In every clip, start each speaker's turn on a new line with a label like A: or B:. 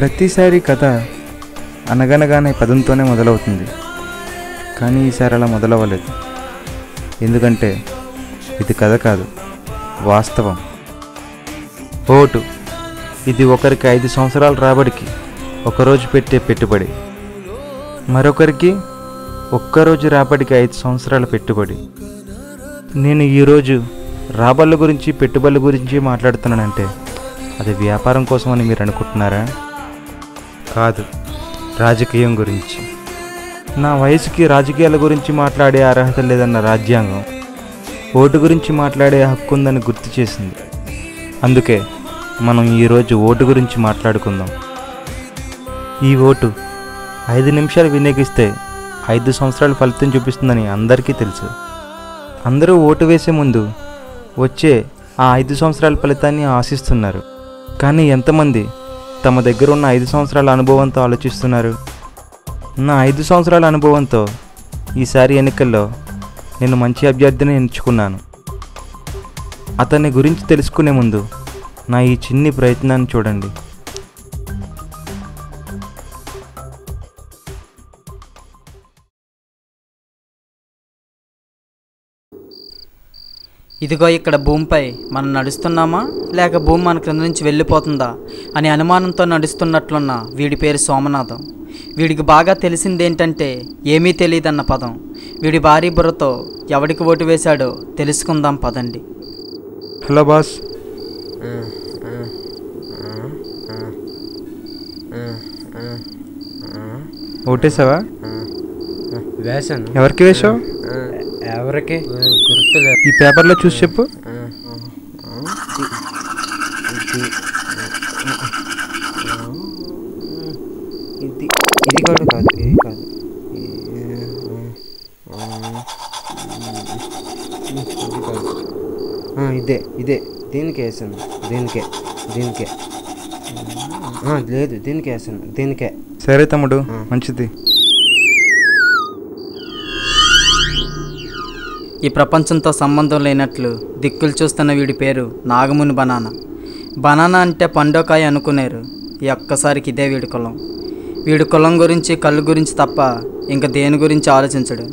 A: ప్రతిసారి కథ అనగనగానే పదంతోనే మొదలవుతుంది, కానీ ఈసారి అలా మొదలవ్వలేదు. ఎందుకంటే ఇది కథ కాదు, వాస్తవం. ఓటు ఇది ఒకరికి 5 సంవత్సరాల రాబడికి ఒకరోజు పెట్టే పెట్టుబడి, మరొకరికి ఒక్కరోజు రాబడికి 5 సంవత్సరాల పెట్టుబడి. నేను ఈరోజు రాబళ్ళ గురించి పెట్టుబడుల గురించి మాట్లాడుతున్నానంటే అది వ్యాపారం కోసం అని మీరు అనుకుంటున్నారా? కాదు, రాజకీయం గురించి. నా వయసుకి రాజకీయాల గురించి మాట్లాడే అర్హత లేదన్న రాజ్యాంగం ఓటు గురించి మాట్లాడే హక్కు ఉందని గుర్తు చేసింది. అందుకే మనం ఈరోజు ఓటు గురించి మాట్లాడుకుందాం. ఈ ఓటు 5 నిమిషాలు వినియోగిస్తే 5 సంవత్సరాలు ఫలితం చూపిస్తుందని అందరికీ తెలుసు. అందరూ ఓటు వేసే ముందు వచ్చే ఆ 5 సంవత్సరాల ఫలితాన్ని ఆశిస్తున్నారు. కానీ ఎంతమంది తమ దగ్గర ఉన్న 5 సంవత్సరాల అనుభవంతో ఆలోచిస్తున్నారు? నా 5 సంవత్సరాల అనుభవంతో ఈసారి ఎన్నికల్లో నేను మంచి అభ్యర్థిని ఎంచుకున్నాను. అతని గురించి తెలుసుకునే ముందు నా ఈ చిన్ని ప్రయత్నాన్ని చూడండి.
B: ఇదిగో ఇక్కడ భూమిపై మనం నడుస్తున్నామా లేక భూమి మన క్రింద నుంచి వెళ్ళిపోతుందా అని అనుమానంతో నడుస్తున్నట్లున్న వీడి పేరు సోమనాథం. వీడికి బాగా తెలిసిందేంటంటే ఏమీ తెలియదన్న పదం. వీడి భారీ బుర్రతో ఎవడికి ఓటు వేశాడో తెలుసుకుందాం పదండి.
A: Hello boss. ఓటేసావా?
C: వేశాను.
A: ఎవరికి వేసావు?
C: ఎవరికి గుర్తులేదు.
A: ఈ పేపర్లో చూసి చెప్పు.
C: ఇది కూడా కాదు, ఇది కాదు, ఇదే ఇదే దీనికి వేసాను. దీనికే లేదు, దీనికి వేసాను. దీనికే.
A: సరే తమ్ముడు, మంచిది.
B: ఈ ప్రపంచంతో సంబంధం లేనట్లు దిక్కులు చూస్తున్న వీడి పేరు నాగముని బనానా. బనానా అంటే పండోకాయ అనుకునేరు. ఈ ఒక్కసారికి ఇదే వీడి కులం. వీడి కులం గురించి కళ్ళు గురించి తప్ప ఇంకా దేని గురించి ఆలోచించడు.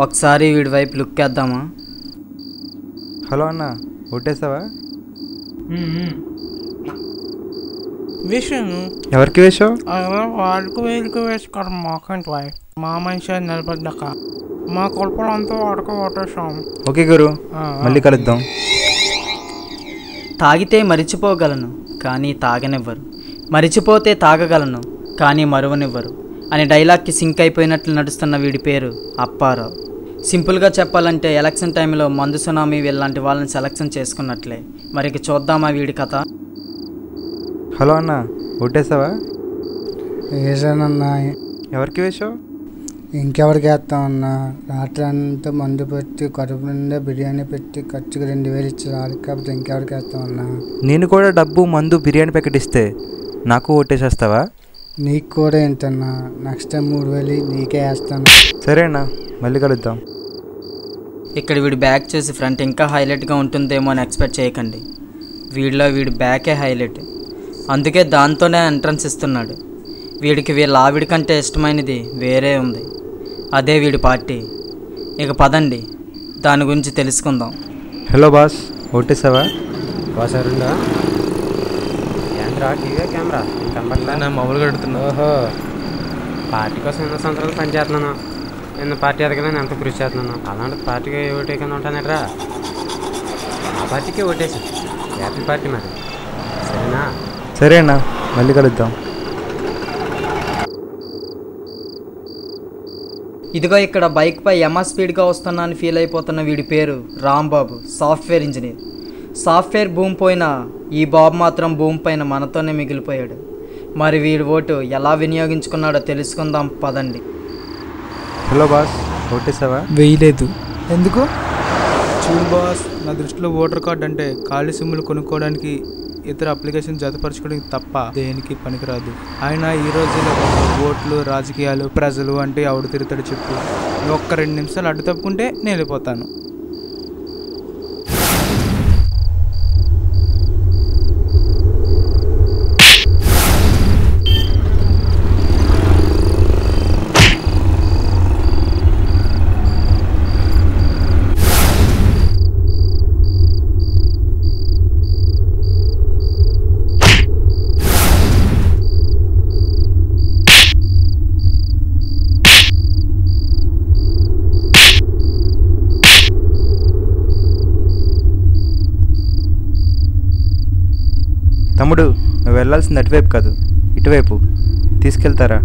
B: ఒకసారి వీడి వైపు లుక్ వేద్దామా?
A: హలో అన్న, ఓటేసావా?
D: వేసాను.
A: ఎవరికి వేసావు?
D: వాళ్ళకు వీళ్ళకి వేసుకోవడం మాకంటి వాయి మా మనిషి నిలబడ్డాక మా కొడుకులంతా వాడుకో ఓటేసాం.
A: ఓకే గురు, మళ్ళీ కలుద్దాం.
B: తాగితే మరిచిపోగలను కానీ తాగనివ్వరు, మరిచిపోతే తాగగలను కానీ మరువనివ్వరు అనే డైలాగ్కి సింక్ అయిపోయినట్లు నడుస్తున్న వీడి పేరు అప్పారావు. సింపుల్గా చెప్పాలంటే ఎలక్షన్ టైంలో మందు సునామీ వీళ్ళంటి వాళ్ళని సెలక్షన్ చేసుకున్నట్లే. మరికి చూద్దామా వీడి కథ.
A: హలో అన్న, ఓటేసావా?
E: వేసానన్నా.
A: ఎవరికి వేసావు?
E: ఇంకెవరికి వేస్తామన్నా? రాత్రి అంతా మందు పెట్టి కడుపు నిండా బిర్యానీ పెట్టి ఖర్చుకు 2000 ఇచ్చారు. కాబట్టి ఇంకెవరికి వేస్తామన్నా?
A: నేను కూడా డబ్బు మందు బిర్యానీ ప్యాకెట్ ఇస్తే నాకు ఓటేసేస్తావా?
E: నీకు కూడా ఏంటన్నా, నెక్స్ట్ టైం 3000 నీకే వేస్తాను.
A: సరేనా, మళ్ళీ కలుద్దాం.
B: ఇక్కడ వీడి బ్యాక్ చూసి ఫ్రంట్ ఇంకా హైలైట్గా ఉంటుందేమో అని ఎక్స్పెక్ట్ చేయకండి. వీడిలో వీడి బ్యాకే హైలైట్, అందుకే దాంతోనే ఎంట్రన్స్ ఇస్తున్నాడు. వీడికి వీళ్ళ ఆవిడి కంటే ఇష్టమైనది వేరే ఉంది, అదే వీడి పార్టీ. ఇక పదండి, దాని గురించి తెలుసుకుందాం.
A: హలో బాస్, ఓటేసావా?
C: బాస్ ఎవరుందా? ఏంద్రా టీవీ కెమెరా కనబడలే?
F: మామూలుగా అడుగుతున్నా.
C: ఓహో, పార్టీ కోసం 2 సంవత్సరాలు పనిచేస్తున్నాను.
F: నేను పార్టీ ఎదగలని ఎంత కృషి చేస్తున్నాను. అలాంటి పార్టీకి ఓటేకన్నా ఉంటానట్రా. ఆ పార్టీకే ఓటేసా. హ్యాపీ పార్టీ మరి. సరేనా?
A: సరే అన్న, మళ్ళీ కలుద్దాం.
B: ఇదిగో ఇక్కడ బైక్పై స్పీడ్గా వస్తున్నాను ఫీల్ అయిపోతున్న వీడి పేరు రాంబాబు, సాఫ్ట్వేర్ ఇంజనీర్. సాఫ్ట్వేర్ భూమి పోయినా ఈ బాబు మాత్రం భూమి పైన మనతోనే మిగిలిపోయాడు. మరి వీడి ఓటు ఎలా వినియోగించుకున్నాడో తెలుసుకుందాం పదండి.
A: హలో బాస్, ఓటేసావా?
G: వేయలేదు.
E: ఎందుకు?
G: చూడు బాస్, నా దృష్టిలో ఓటర్ కార్డ్ అంటే ఖాళీ సిమ్ములు కొనుక్కోవడానికి, ఇతర అప్లికేషన్ జతపరచుకోవడానికి తప్ప దేనికి పనికిరాదు. ఆయన ఈ రోజుల్లో ఓట్లు, రాజకీయాలు, ప్రజలు అంటే ఎవడు తిరుగుతాడు చెప్పు. ఒక్క 2 నిమిషాలు అడ్డు తప్పుకుంటే నేను వెళ్ళిపోతాను.
A: తమ్ముడు, నువ్వు వెళ్ళాల్సింది అటువైపు కాదు, ఇటువైపు. తీసుకెళ్తారా?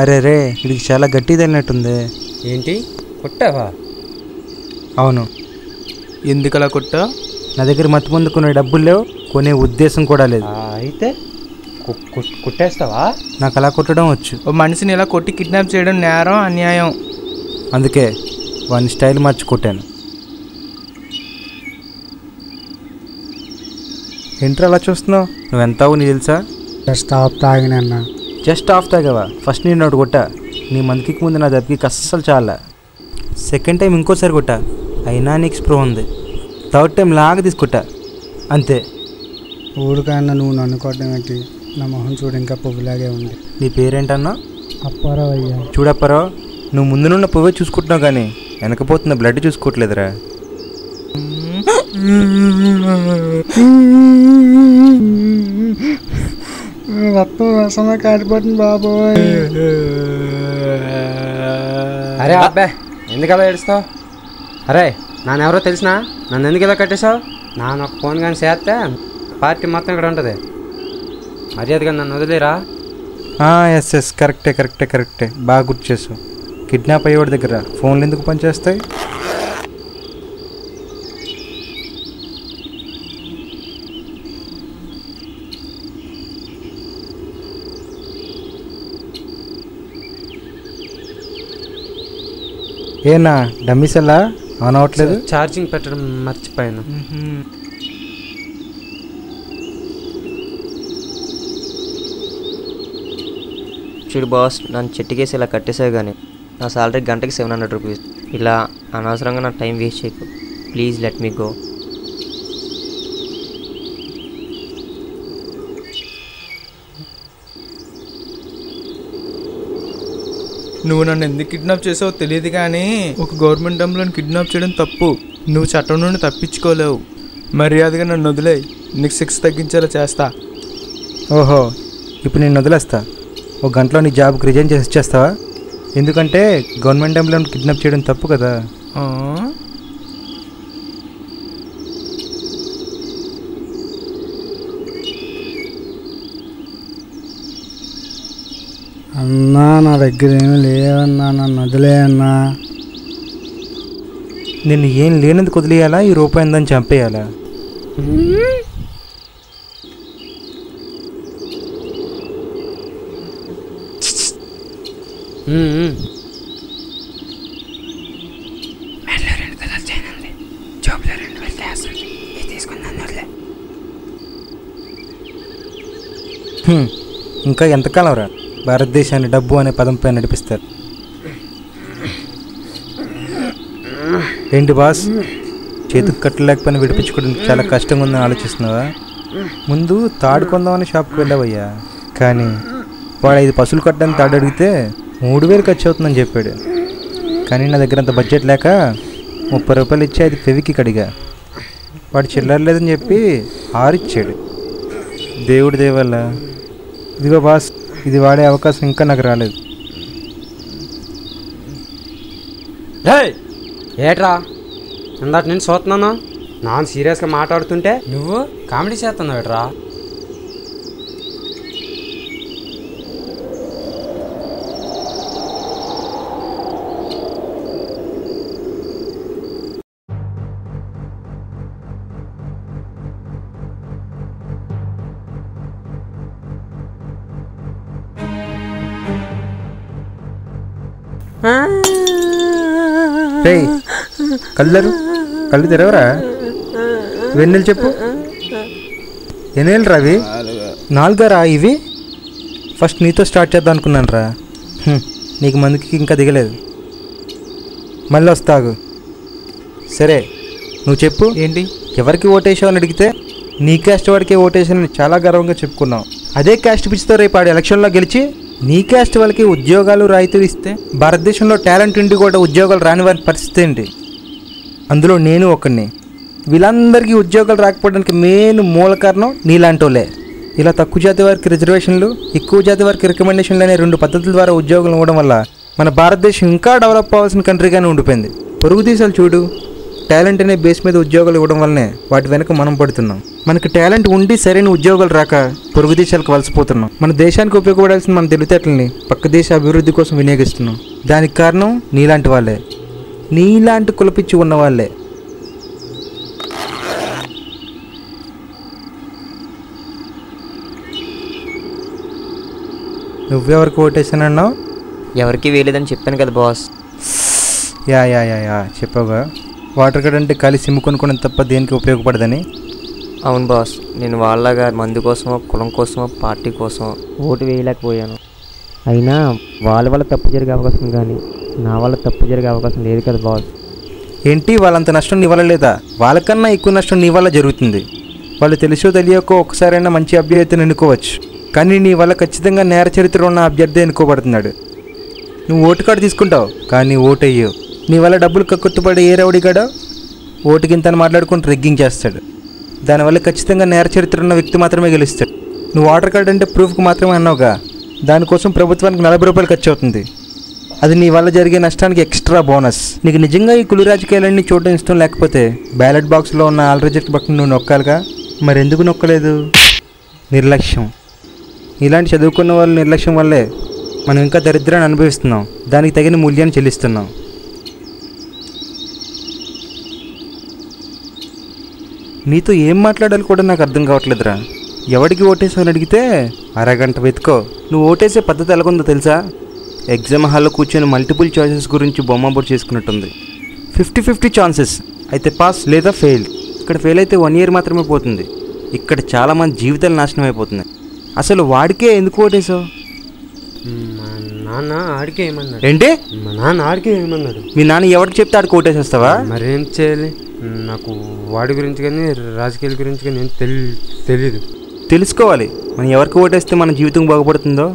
A: అరే రే, ఇది చాలా గట్టిదన్నట్టుంది.
F: ఏంటి కొట్టావా?
A: అవును.
G: ఎందుకలా కొట్టా?
A: నా దగ్గర మత్తు మందు కొనే డబ్బులు లేవు, కొనే ఉద్దేశం కూడా లేదు.
F: అయితే కొట్టేస్తావా?
A: నాకు అలా కొట్టడం వచ్చు.
G: ఓ మనిషిని ఇలా కొట్టి కిడ్నాప్ చేయడం నేరం, అన్యాయం.
A: అందుకే వాని స్టైల్ మార్చి కొట్టాను. ఏంట్రా అలా చూస్తున్నావు? నువ్వెంతావు నీ తెలుసా?
E: జస్ట్ ఆఫ్ తాగినన్నా.
A: జస్ట్ ఆఫ్ తాగావా? ఫస్ట్ నేను ఒకటి కొట్టా, నీ మందుకి ముందు నా దెబ్బకి అస్సలు చాలా. సెకండ్ టైం ఇంకోసారి కొట్టా, అయినా నీకు స్ప్రో ఉంది. థర్డ్ టైం లాగా తీసుకొట్టా, అంతే.
E: ఊరికన్నా నువ్వు నన్ను కొట్టడం ఏంటి? నా మొహం చూడు, ఇంకా పువ్వులాగే ఉంది.
A: నీ పేరేంటన్నా?
E: అప్పారావు అయ్యా.
A: చూడప్పారావు, నువ్వు ముందునున్న పువ్వే చూసుకుంటున్నావు కానీ వెనకపోతున్న బ్లడ్ చూసుకోవట్లేదురా.
E: రక్తం రసంగా కారిపోతుంది బాబోయ్.
F: అరే అబ్బాయి, ఎందుకు అలా ఏడుస్తావు? అరే నాన్నెవరో తెలిసినా నన్ను ఎందుకు ఇలా కట్టేశావు? నాన్న ఒక ఫోన్ కానీ చేస్తే పార్టీ మొత్తం ఇక్కడ ఉంటుంది. మర్యాదగా నన్ను వదిలేరా?
A: ఎస్ కరెక్టే, బాగా గుర్తు చేసావు. కిడ్నాప్ అయ్యేవాడి దగ్గర ఫోన్లు ఎందుకు పనిచేస్తాయి? ఏనా డమ్మీసెల్లా ఆన్ అవ్వట్లేదు?
F: ఛార్జింగ్ పెట్టడం మర్చిపోయాను.
C: చూడు బాస్, నన్ను చెట్టుకేసి ఇలా కట్టేసావు కానీ నా సాలరీ గంటకి 700 రూపీస్. ఇలా అనవసరంగా నా టైం వేస్ట్ చేయకు. Please let me go.
G: నువ్వు నన్ను ఎందుకు కిడ్నాప్ చేసావో తెలియదు కానీ ఒక గవర్నమెంట్ ఎంప్లాయీని కిడ్నాప్ చేయడం తప్పు. నువ్వు చట్టం నుండి తప్పించుకోలేవు. మర్యాదగా నన్ను వదిలే, నీకు శిక్ష తగ్గించేలా చేస్తా.
A: ఓహో, ఇప్పుడు నేను వదిలేస్తా. ఒక గంటలో నీ జాబ్కి రిజైన్ చేసి ఇచ్చేస్తావా? ఎందుకంటే గవర్నమెంట్ ఎంప్లాయీని కిడ్నాప్ చేయడం తప్పు కదా.
E: అన్నా నా దగ్గర ఏమి లేవన్నా, నన్ను వదిలే అన్నా.
A: నిన్ను ఏం లేనందుకు వదిలేయాలా, ఈ రూపాయి ఉందని చంపేయాలా? ఇంకా ఎంతకాలం రా భారతదేశాన్ని డబ్బు అనే పదంపై నడిపిస్తారు? ఏంటి బాస్, చేతికి కట్టలేకపోయినా విడిపించుకోవడానికి చాలా కష్టంగా ఉందని ఆలోచిస్తున్నావా? ముందు తాడు కొందామని షాప్కి వెళ్ళావయ్యా, కానీ వాడు 5 పశువులు కట్టడానికి తాడు అడిగితే 3000 ఖర్చు అవుతుందని చెప్పాడు. కానీ నా దగ్గర అంత బడ్జెట్ లేక 30 రూపాయలు ఇచ్చి 5 ఫెవికి అడిగా. వాడు చిల్లర లేదని చెప్పి 6 ఇచ్చాడు. దేవుడి దేవల్ల ఇదిగో బాస్, ఇది వాడే అవకాశం ఇంకా నాకు రాలేదు.
F: ఏట్రా ఇందాక నేను చూస్తున్నాను, నాన్న సీరియస్గా మాట్లాడుతుంటే నువ్వు కామెడీ చేస్తున్నావు ఏట్రా?
A: కళ్ళు తెరవరా? వెన్నెలు చెప్పు, ఎన్నేళ్ళు రా అవి? 4 రా ఇవి? ఫస్ట్ నీతో స్టార్ట్ చేద్దాం అనుకున్నాను రా. నీకు మందికి ఇంకా దిగలేదు, మళ్ళీ వస్తాగు. సరే నువ్వు చెప్పు,
G: ఏంటి?
A: ఎవరికి ఓటేసావని అడిగితే నీ క్యాస్ట్ వాడికే ఓటేసానని చాలా గర్వంగా చెప్పుకున్నావు. అదే క్యాస్ట్ పిచ్చితో రేపు ఆడు ఎలక్షన్లో గెలిచి నీ క్యాస్ట్ వాళ్ళకి ఉద్యోగాలు రాయితీలు ఇస్తే భారతదేశంలో టాలెంట్ ఉండి కూడా ఉద్యోగాలు రాని వారి పరిస్థితి ఏంటి? అందులో నేను ఒకడిని. వీళ్ళందరికీ ఉద్యోగాలు రాకపోవడానికి మెయిన్ మూల కారణం నీలాంటోలే. ఇలా తక్కువ జాతి వారికి రిజర్వేషన్లు, ఎక్కువ జాతి వారికి రికమెండేషన్లు అనే 2 పద్ధతుల ద్వారా ఉద్యోగాలు ఇవ్వడం వల్ల మన భారతదేశం ఇంకా డెవలప్ అవ్వాల్సిన కంట్రీగానే ఉండిపోయింది. పొరుగు దేశాలు చూడు, టాలెంట్ అనే బేస్ మీద ఉద్యోగాలు ఇవ్వడం వల్లనే వాటి వెనక మనం పడుతున్నాం. మనకి టాలెంట్ ఉండి సరైన ఉద్యోగాలు రాక పొరుగు దేశాలకు వలసిపోతున్నాం. మన దేశానికి ఉపయోగపడాల్సిన మన తెలివితేటల్ని పక్క దేశ అభివృద్ధి కోసం వినియోగిస్తున్నాం. దానికి కారణం నీలాంటి వాళ్ళే, నీలాంటి కులపిచ్చి ఉన్న వాళ్ళే. నువ్వెవరికి ఓటేసానన్నావు?
C: ఎవరికి వేయలేదని చెప్పాను కదా boss.
A: Yeah yeah yeah yeah చెప్పావుగా. వాటర్ కార్డ్ అంటే ఖాళీ సిమ్ కొనుక్కోవడం తప్ప దేనికి ఉపయోగపడదని.
C: అవును బాస్, నేను వాళ్ళగా మందు కోసమో, కులం కోసమో, పార్టీ కోసమో ఓటు వేయలేకపోయాను. అయినా వాళ్ళ వల్ల తప్పు జరిగే అవకాశం కానీ నా వల్ల తప్పు జరిగే అవకాశం లేదు కదా బాస్.
A: ఏంటి, వాళ్ళంత నష్టం నీ వల్ల లేదా? వాళ్ళకన్నా ఎక్కువ నష్టం నీ వల్ల జరుగుతుంది. వాళ్ళు తెలుసో తెలియకో ఒకసారైనా మంచి అభ్యర్థిని ఎన్నుకోవచ్చు, కానీ నీ వల్ల ఖచ్చితంగా నేర చరిత్ర ఉన్న అభ్యర్థి ఎన్నుకోబడుతున్నాడు. నువ్వు ఓటు కార్డు తీసుకుంటావు కానీ ఓటు అయ్యావు. నీ వల్ల డబ్బులు కక్కుర్తుపడే ఏ రౌడీగాడో ఓటుకింతని మాట్లాడుకుని రెగ్గింగ్ చేస్తాడు. దానివల్ల ఖచ్చితంగా నేర చరిత్ర ఉన్న వ్యక్తి మాత్రమే గెలుస్తాడు. నువ్వు ఓటర్ కార్డు అంటే ప్రూఫ్కి మాత్రమే అన్నావుగా, దానికోసం ప్రభుత్వానికి 40 రూపాయలు ఖర్చు అవుతుంది. అది నీ వల్ల జరిగే నష్టానికి ఎక్స్ట్రా బోనస్. నీకు నిజంగా ఈ కులు రాజకీయాలన్నీ చూడడం ఇష్టం లేకపోతే బ్యాలెట్ బాక్స్లో ఉన్న ఆల్ రిజెక్ట్ బటన్ నువ్వు నొక్కాలిగా. మరెందుకు నొక్కలేదు? నిర్లక్ష్యం. ఇలాంటి చదువుకున్న వాళ్ళు నిర్లక్ష్యం వల్లే మనం ఇంకా దరిద్రాన్ని అనుభవిస్తున్నాం, దానికి తగిన మూల్యాన్ని చెల్లిస్తున్నాం. నీతో ఏం మాట్లాడాలి కూడా నాకు అర్థం కావట్లేదురా. ఎవడికి ఓటేసావని అడిగితే అరగంట వెతుకో. నువ్వు ఓటేసే పద్ధతి ఎలాగుందో తెలుసా? ఎగ్జామ్ హాల్లో కూర్చొని మల్టిపుల్ చాయిసెస్ గురించి బొమ్మ బోర్డు చేసుకున్నట్టుంది. 50-50 ఛాన్సెస్, అయితే పాస్ లేదా ఫెయిల్. ఇక్కడ ఫెయిల్ అయితే 1 ఇయర్ మాత్రమే పోతుంది. ఇక్కడ చాలామంది జీవితాలు నాశనం అయిపోతున్నాయి. అసలు వాడికే ఎందుకు ఓటేసావు?
F: మా నాన్న ఆడికే ఏమన్నాడు.
A: ఏంటి?
F: మా నాన్న ఆడికే ఏమన్నాడు.
A: మీ నాన్న ఎవరికి చెప్తే ఆడికి ఓటేసేస్తావా?
F: మరేం చేయాలి? నాకు వాడి గురించి కానీ రాజకీయాల గురించి కానీ ఏం తెలీదు.
A: తెలుసుకోవాలి మనం ఎవరికి ఓటేస్తే మన జీవితం బాగుపడుతుందో.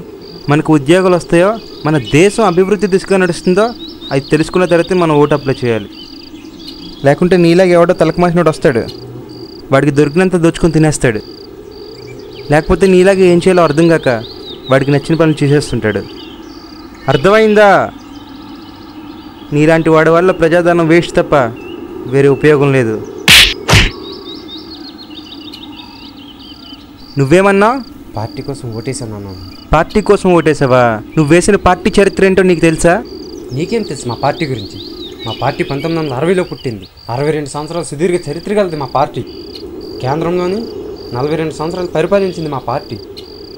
A: మనకు ఉద్యోగాలు వస్తాయో, మన దేశం అభివృద్ధి దిశగా నడుస్తుందో అది తెలుసుకున్న తర్వాత మనం ఓటు అప్లై చేయాలి. లేకుంటే నీలాగా ఎవడో తలకమాసినోడు వస్తాడు, వాడికి దొరికినంత దోచుకొని తినేస్తాడు. లేకపోతే నీలాగా ఏం చేయాలో అర్థం కాక వాడికి నచ్చిన పనులు చేసేస్తుంటాడు. అర్థమైందా? నీలాంటి వాడి వల్ల ప్రజాధనం వేస్ట్ తప్ప వేరే ఉపయోగం లేదు. నువ్వేమన్నా?
F: పార్టీ కోసం ఓటేసాను అన్నాను.
A: పార్టీ కోసం ఓటేసావా? నువ్వు వేసిన పార్టీ చరిత్ర ఏంటో నీకు తెలుసా?
F: నీకేం తెలుసు మా పార్టీ గురించి? మా పార్టీ 1960లో పుట్టింది. 62 సంవత్సరాల సుదీర్ఘ చరిత్ర కలది మా పార్టీ. కేంద్రంలోని 42 సంవత్సరాలు పరిపాలించింది మా పార్టీ.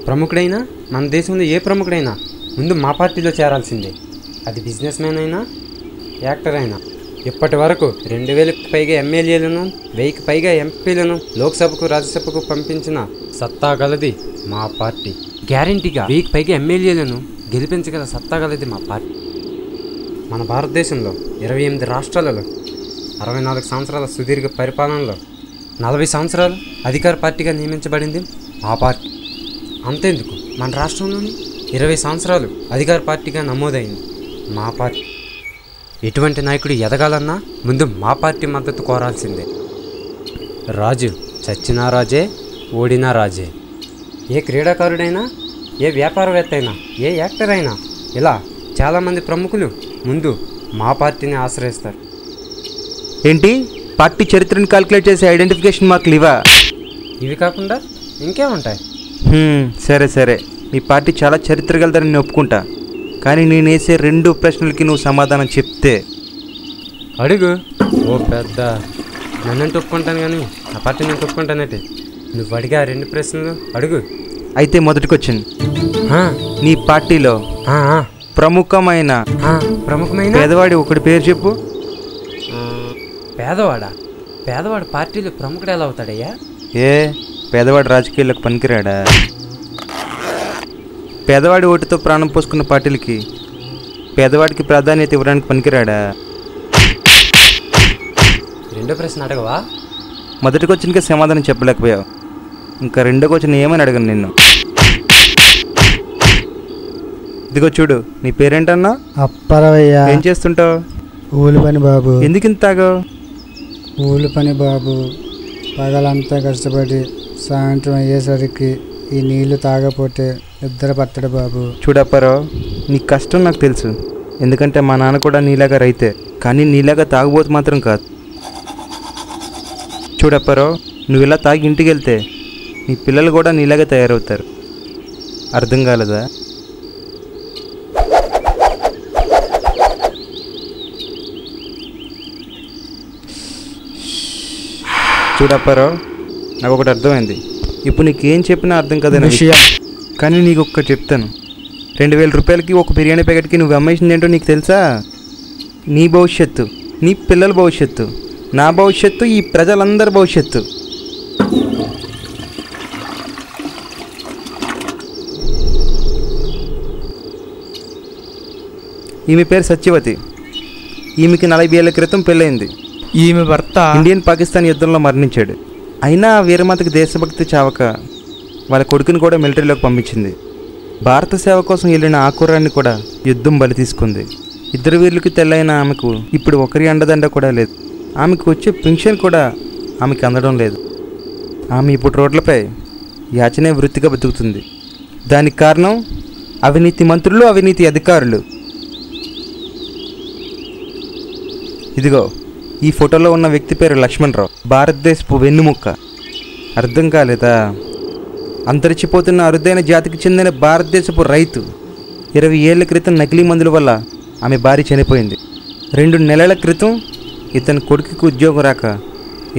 F: ప్రముఖుడైనా, మన దేశంలో ఏ ప్రముఖుడైనా ముందు మా పార్టీలో చేరాల్సిందే. అది బిజినెస్ మ్యాన్ అయినా, యాక్టర్ అయినా. ఇప్పటి వరకు 2000కి పైగా ఎమ్మెల్యేలను, 1000కి పైగా ఎంపీలను లోక్సభకు, రాజ్యసభకు పంపించిన సత్తా గలది మా పార్టీ. గ్యారంటీగా 1000కి పైగా ఎమ్మెల్యేలను గెలిపించగల సత్తా గలది మా పార్టీ. మన భారతదేశంలో 28 రాష్ట్రాలలో 64 సంవత్సరాల సుదీర్ఘ పరిపాలనలో 40 సంవత్సరాలు అధికార పార్టీగా నియమించబడింది మా పార్టీ. అంతేందుకు, మన రాష్ట్రంలోని 20 సంవత్సరాలు అధికార పార్టీగా నమోదైంది మా పార్టీ. ఎటువంటి నాయకుడు ఎదగాలన్నా ముందు మా పార్టీ మద్దతు కోరాల్సిందే. రాజు చచ్చినా రాజే, ఓడినా రాజే. ఏ క్రీడాకారుడైనా, ఏ వ్యాపారవేత్త అయినా, ఏ యాక్టర్ అయినా, ఇలా చాలామంది ప్రముఖులు ముందు మా పార్టీని ఆశ్రయిస్తారు.
A: ఏంటి? పార్టీ చరిత్రను క్యాల్కులేట్ చేసే ఐడెంటిఫికేషన్ మార్కులు ఇవా?
F: ఇవి కాకుండా ఇంకేముంటాయి?
A: సరే సరే, నీ పార్టీ చాలా చరిత్ర గలదని నేను ఒప్పుకుంటా. కానీ నేను వేసే 2 ప్రశ్నలకి నువ్వు సమాధానం చెప్తే.
F: అడుగు. ఓ పెద్ద, నన్నంటే ఒప్పుకుంటాను కానీ నా పార్టీ నేను ఒప్పుకుంటానంటే. నువ్వు అడిగా 2 ప్రశ్నలు అడుగు.
A: అయితే మొదటికొచ్చింది, నీ పార్టీలో ప్రముఖమైన పేదవాడి ఒకటి పేరు చెప్పు.
F: పేదవాడా? పేదవాడు పార్టీలో ప్రముఖుడు ఎలా అవుతాడయ్యా?
A: ఏ పేదవాడు రాజకీయాలకు పనికిరాడా? పేదవాడి ఓటుతో ప్రాణం పోసుకున్న పార్టీలకి పేదవాడికి ప్రాధాన్యత ఇవ్వడానికి పనికిరాడా?
F: రెండో ప్రశ్న అడగవా?
A: మొదటి క్వశ్చన్కే సమాధానం చెప్పలేకపోయావు, ఇంకా రెండో క్వశ్చన్ ఏమని అడగను నిన్ను. ఇదిగో చూడు, నీ పేరేంటన్నా?
E: అప్పరవయ్య.
A: ఏం చేస్తుంటావు?
E: ఊలి పని బాబు.
A: ఎందుకు ఇంత తాగావు?
E: ఊలి పని బాబు. పగలంతా కష్టపడి సాయంత్రం అయ్యేసరికి ఈ నీళ్లు తాగపోతే నిద్ర పట్టడు బాబు.
A: చూడప్పారావు, నీ కష్టం నాకు తెలుసు, ఎందుకంటే మా నాన్న కూడా నీలాగా రైతే. కానీ నీలాగా తాగుబోతు మాత్రం కాదు. చూడప్పారావు, నువ్వు ఇలా తాగి ఇంటికి వెళ్తే నీ పిల్లలు కూడా నీలాగా తయారవుతారు. అర్థం కాలేదా? చూడప్పారావు, నాకు ఒకటి అర్థమైంది. ఇప్పుడు నీకేం చెప్పినా అర్థం కదని విషయం, కానీ నీకు ఒక్కటి చెప్తాను. 2000 రూపాయలకి ఒక బిర్యానీ ప్యాకెట్కి నువ్వు అమ్మేసింది ఏంటో నీకు తెలుసా? నీ భవిష్యత్తు, నీ పిల్లల భవిష్యత్తు, నా భవిష్యత్తు, ఈ ప్రజలందరి భవిష్యత్తు. ఈమె పేరు సత్యవతి. ఈమెకి 40 ఏళ్ల క్రితం పెళ్ళైంది.
G: ఈమె భర్త
A: ఇండియన్ పాకిస్తాన్ యుద్ధంలో మరణించాడు. అయినా వీరమాతకి దేశభక్తి చావక వాళ్ళ కొడుకుని కూడా మిలిటరీలోకి పంపించింది. భారత సేవ కోసం వెళ్ళిన ఆ కుర్రాన్ని కూడా యుద్ధం బలి తీసుకుంది. 2 వీరులకి తెల్లైన ఆమెకు ఇప్పుడు ఒకరి అండదండ కూడా లేదు. ఆమెకు వచ్చే పెన్షన్ కూడా ఆమెకి అందడం లేదు. ఆమె ఇప్పుడు రోడ్లపై యాచనే వృత్తిగా బతుకుతుంది. దానికి కారణం అవినీతి మంత్రులు, అవినీతి అధికారులు. ఇదిగో ఈ ఫోటోలో ఉన్న వ్యక్తి పేరు లక్ష్మణరావు, భారతదేశపు వెన్నుముక్క. అర్థం కాలేదా? అంతరించిపోతున్న అరుదైన జాతికి చెందిన భారతదేశపు రైతు. 20 ఏళ్ల క్రితం నకిలీ మందుల వల్ల ఆమె భార్య చనిపోయింది. 2 నెలల క్రితం ఇతని కొడుకుకి ఉద్యోగం రాక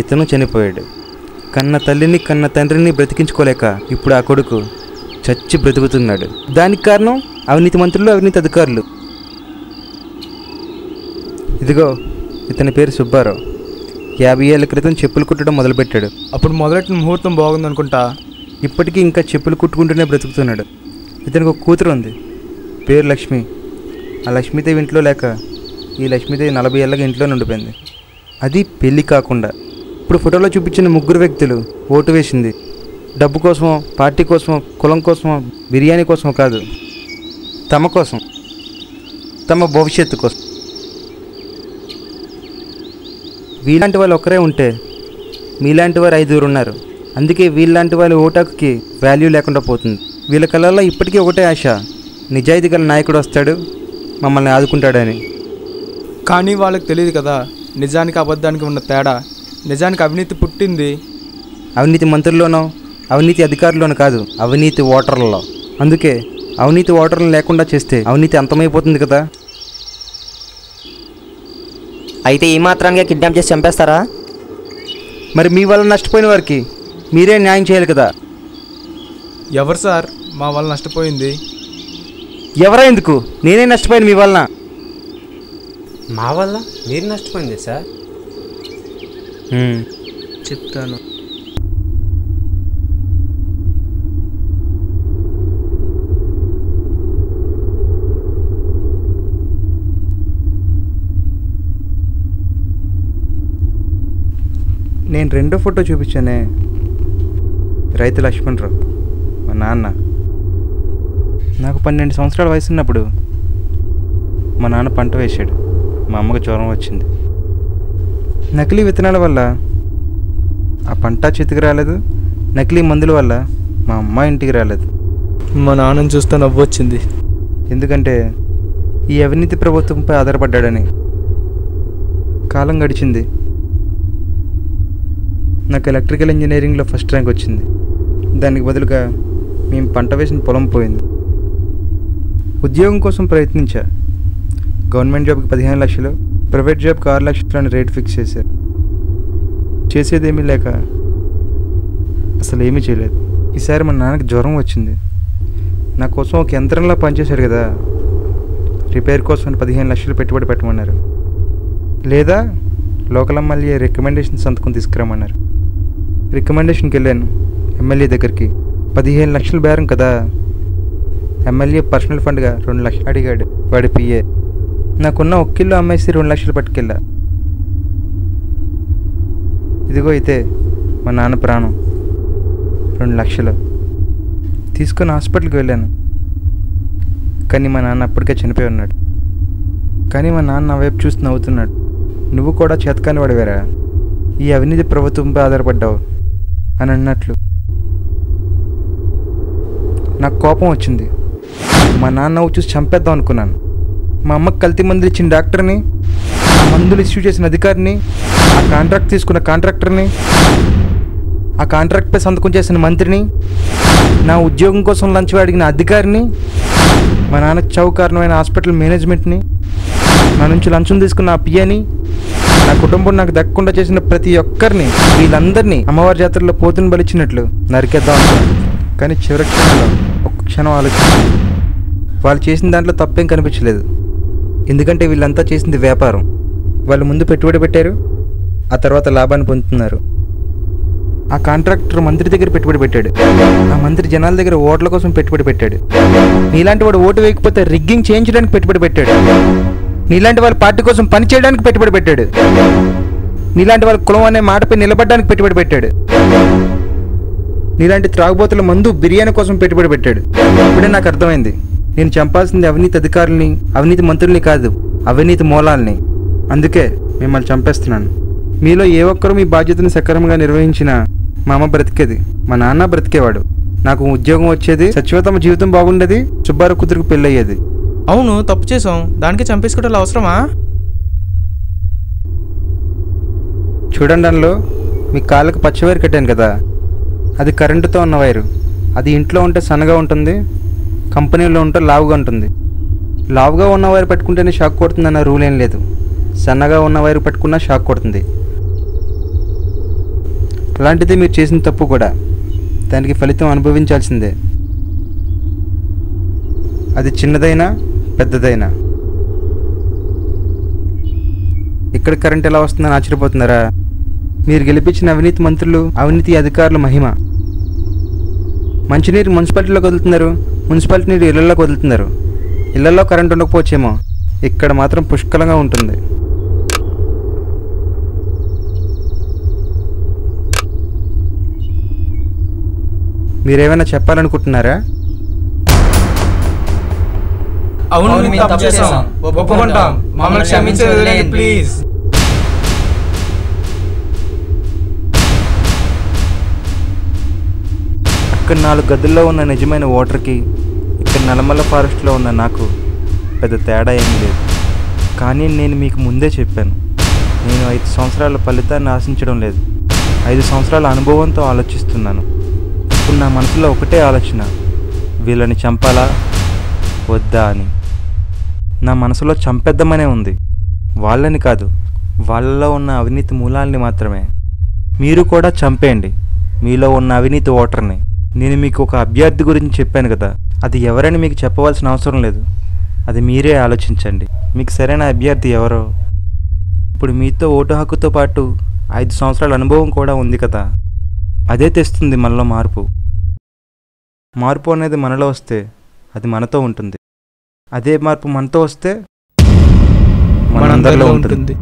A: ఇతను చనిపోయాడు. కన్న తల్లిని, కన్న తండ్రిని బ్రతికించుకోలేక ఇప్పుడు ఆ కొడుకు చచ్చి బ్రతుకుతున్నాడు. దానికి కారణం అవినీతి మంత్రులు, అవినీతి అధికారులు. ఇదిగో ఇతని పేరు సుబ్బారావు. 50 ఏళ్ల క్రితం చెప్పులు కుట్టడం మొదలుపెట్టాడు.
G: అప్పుడు మొదలెట్టిన ముహూర్తం బాగుంది అనుకుంటా.
A: ఇప్పటికీ ఇంకా చెప్పులు కుట్టుకుంటూనే బ్రతుకుతున్నాడు. ఇతనికి ఒక కూతురు ఉంది, పేరు లక్ష్మి. ఆ లక్ష్మీదేవి ఇంట్లో లేక ఈ లక్ష్మీదేవి 40 ఏళ్ళగా ఇంట్లో ఉండిపోయింది. అది పెళ్ళి కాకుండా. ఇప్పుడు ఫోటోలో చూపించిన 3 వ్యక్తులు ఓటు వేసింది డబ్బు కోసమో, పార్టీ కోసమో, కులం కోసమో, బిర్యానీ కోసమో కాదు. తమ కోసం, తమ భవిష్యత్తు కోసం. వీలాంటి వాళ్ళు ఒక్కరే ఉంటే మీలాంటి వారు 5 ఉన్నారు. అందుకే వీళ్ళలాంటి వాళ్ళ ఓటాకుకి వాల్యూ లేకుండా పోతుంది. వీళ్ళ కళ్ళల్లో ఇప్పటికీ ఒకటే ఆశ, నిజాయితీ గల నాయకుడు వస్తాడు మమ్మల్ని ఆదుకుంటాడని.
G: కానీ వాళ్ళకి తెలియదు కదా నిజానికి అబద్ధానికి ఉన్న తేడా. నిజానికి అవినీతి పుట్టింది
A: అవినీతి మంత్రుల్లోనో అవినీతి అధికారుల్లోనూ కాదు, అవినీతి ఓటర్లలో. అందుకే అవినీతి ఓటర్లను లేకుండా చేస్తే అవినీతి అంతమైపోతుంది కదా.
C: అయితే ఈ మాత్రానికే కిడ్నాప్ చేసి చంపేస్తారా?
A: మరి మీ వల్ల నష్టపోయిన వారికి మీరే న్యాయం చేయాలి కదా.
G: ఎవరు సార్ మా వల్ల నష్టపోయింది?
A: ఎవరా ఎందుకు, నేనే నష్టపోయాను మీ వలన.
F: మా వల్ల మీరు నష్టపోయింది సార్.
G: చెప్తాను.
A: నేను రెండో ఫోటో చూపించానే, రైతు లక్ష్మణరావు మా నాన్న. నాకు 12 సంవత్సరాల వయసు ఉన్నప్పుడు మా నాన్న పంట వేశాడు. మా అమ్మకు జ్వరం వచ్చింది. నకిలీ విత్తనాల వల్ల ఆ పంట చేతికి రాలేదు, నకిలీ మందుల వల్ల మా అమ్మ ఇంటికి రాలేదు.
G: మా నాన్నని చూస్తే నవ్వు వచ్చింది.
A: ఎందుకంటే ఈ అవినీతి ప్రభుత్వంపై ఆధారపడ్డాడని. కాలం గడిచింది. నాకు ఎలక్ట్రికల్ ఇంజనీరింగ్లో ఫస్ట్ ర్యాంక్ వచ్చింది. దానికి బదులుగా మేము పంట వేసిన పొలం పోయింది. ఉద్యోగం కోసం ప్రయత్నించా. గవర్నమెంట్ జాబ్కి 15 లక్షలు, ప్రైవేట్ జాబ్కి 6 లక్షలు అని రేట్ ఫిక్స్ చేశారు. చేసేదేమీ లేక అసలు ఏమీ చేయలేదు. ఈసారి మా నాన్నకి జ్వరం వచ్చింది. నా కోసం ఒక యంత్రంలా పనిచేశాడు కదా, రిపేర్ కోసం 15 లక్షలు పెట్టుబడి పెట్టమన్నారు. లేదా లోకల్ ఎమ్మెల్యే రికమెండేషన్ సంతకం తీసుకురామన్నారు. రికమెండేషన్కి వెళ్ళాను ఎమ్మెల్యే దగ్గరికి. 15 లక్షలు బేరం కదా. ఎమ్మెల్యే పర్సనల్ ఫండ్గా 2 లక్షలు అడిగాడు వాడి పిఏ. నాకున్న 1 కిలో అమ్మేసి 2 లక్షలు పట్టుకెళ్ళా. ఇదిగో అయితే మా నాన్న ప్రాణం. 2 లక్షలు తీసుకొని హాస్పిటల్కి వెళ్ళాను. కానీ మా నాన్న అప్పటికే చనిపోయి ఉన్నాడు. కానీ మా నాన్న నా వైపు చూసి నవ్వుతున్నాడు. నువ్వు కూడా చేతకాని వాడివేరా, ఈ అవినీతి ప్రభుత్వంపై ఆధారపడ్డావు అని అన్నట్లు. నాకు కోపం వచ్చింది. మా నాన్న చూసి చంపేద్దాం అనుకున్నాను. మా అమ్మకి కల్తీ మందులు ఇచ్చిన డాక్టర్ని, ఆ మందులు ఇష్యూ చేసిన అధికారిని, ఆ కాంట్రాక్ట్ తీసుకున్న కాంట్రాక్టర్ని, ఆ కాంట్రాక్ట్పై సంతకం చేసిన మంత్రిని, నా ఉద్యోగం కోసం లంచ్ అడిగిన అధికారిని, మా నాన్నకు చావు కారణమైన హాస్పిటల్ మేనేజ్మెంట్ని, నా నుంచి లంచం తీసుకున్న ఆ పియని, నా కుటుంబం నాకు దక్కకుండా చేసిన ప్రతి ఒక్కరిని, వీళ్ళందరినీ అమ్మవారి జాతరలో పోతుని బలిచ్చినట్లు నరికేద్దాం అనుకున్నాను. కానీ చివరి క్షణంలో ఒక్క క్షణం ఆలోచించాను. వాళ్ళు చేసిన దాంట్లో తప్పేం కనిపించలేదు. ఎందుకంటే వీళ్ళంతా చేసింది వ్యాపారం. వాళ్ళు ముందు పెట్టుబడి పెట్టారు, ఆ తర్వాత లాభాన్ని పొందుతున్నారు. ఆ కాంట్రాక్టర్ మంత్రి దగ్గర పెట్టుబడి పెట్టాడు, ఆ మంత్రి జనాల దగ్గర ఓట్ల కోసం పెట్టుబడి పెట్టాడు. నీలాంటి వాడు ఓటు వేయకపోతే రిగ్గింగ్ చేయించడానికి పెట్టుబడి పెట్టాడు. నీలాంటి వాళ్ళ పార్టీ కోసం పని చేయడానికి పెట్టుబడి పెట్టాడు. నీలాంటి వాళ్ళ కులం అనే మాటపై నిలబడడానికి పెట్టుబడి పెట్టాడు. నీలాంటి త్రాగుబోతుల మందు బిర్యానీ కోసం పెట్టుబడి పెట్టాడు. ఇప్పుడే నాకు అర్థమైంది, నేను చంపాల్సింది అవినీతి అధికారుల్ని, అవినీతి మంత్రుల్ని కాదు, అవినీతి మూలాల్ని. అందుకే మిమ్మల్ని చంపేస్తున్నాను. మీలో ఏ ఒక్కరూ మీ బాధ్యతను సక్రమంగా నిర్వహించినా మా అమ్మ బ్రతికేది, మా నాన్న బ్రతికేవాడు, నాకు ఉద్యోగం వచ్చేది, సత్యవతమ జీవితం బాగుండేది, సుబ్బారావు కూతురికి పెళ్ళయ్యేది.
G: అవును, తప్పు చేసాం, దానికి చంపేసుకోవడం అవసరమా?
A: చూడండి, అందులో మీ కాళ్ళకు పచ్చవైరు కట్టాను కదా, అది కరెంటుతో ఉన్న వైరు. అది ఇంట్లో ఉంటే సన్నగా ఉంటుంది, కంపెనీలో ఉంటే లావుగా ఉంటుంది. లావుగా ఉన్న వైరు పట్టుకుంటేనే షాక్ కొడుతుందన్న రూల్ ఏం లేదు. సన్నగా ఉన్న వైరు పట్టుకున్నా షాక్ కొడుతుంది. అలాంటిది మీరు చేసిన తప్పు కూడా, దానికి ఫలితం అనుభవించాల్సిందే. అది చిన్నదైనా పెద్దదైనా. ఇక్కడ కరెంట్ ఎలా వస్తుందని ఆశ్చర్యపోతున్నారా? మీరు గెలిపించిన అవినీతి మంత్రులు, అవినీతి అధికారుల మహిమ. మంచినీరు మున్సిపాలిటీలోకి వదులుతున్నారు, మున్సిపాలిటీ నీరు ఇళ్లలోకి వదులుతున్నారు. ఇళ్లలో కరెంట్ ఉండకపోవచ్చేమో, ఇక్కడ మాత్రం పుష్కలంగా ఉంటుంది. మీరేమైనా చెప్పాలనుకుంటున్నారా?
G: అవును మేము తప్పు చేసాం, ఒప్పుకుంటాం, మమ్మల్ని క్షమించండి ప్లీజ్.
A: అక్కడ 4 గదుల్లో ఉన్న నిజమైన ఓటర్కి ఇక్కడ నల్లమల్ల ఫారెస్ట్లో ఉన్న నాకు పెద్ద తేడా ఏమీ లేదు. కానీ నేను మీకు ముందే చెప్పాను, నేను 5 సంవత్సరాల ఫలితాన్ని ఆశించడం లేదు, 5 సంవత్సరాల అనుభవంతో ఆలోచిస్తున్నాను. ఇప్పుడు నా మనసులో ఒకటే ఆలోచన, వీళ్ళని చంపాలా వద్దా అని. నా మనసులో చంపేద్దామనే ఉంది, వాళ్ళని కాదు, వాళ్ళలో ఉన్న అవినీతి మూలాల్ని మాత్రమే. మీరు కూడా చంపేయండి మీలో ఉన్న అవినీతి ఓటర్ని. నేను మీకు ఒక అభ్యర్థి గురించి చెప్పాను కదా, అది ఎవరని మీకు చెప్పవలసిన అవసరం లేదు, అది మీరే ఆలోచించండి. మీకు సరైన అభ్యర్థి ఎవరో. ఇప్పుడు మీతో ఓటు హక్కుతో పాటు 5 సంవత్సరాల అనుభవం కూడా ఉంది కదా, అదే తెస్తుంది మనలో మార్పు. మార్పు అనేది మనలో వస్తే అది మనతో ఉంటుంది, అదే మార్పు మనతో వస్తే మనందరిలో ఉంటుంది.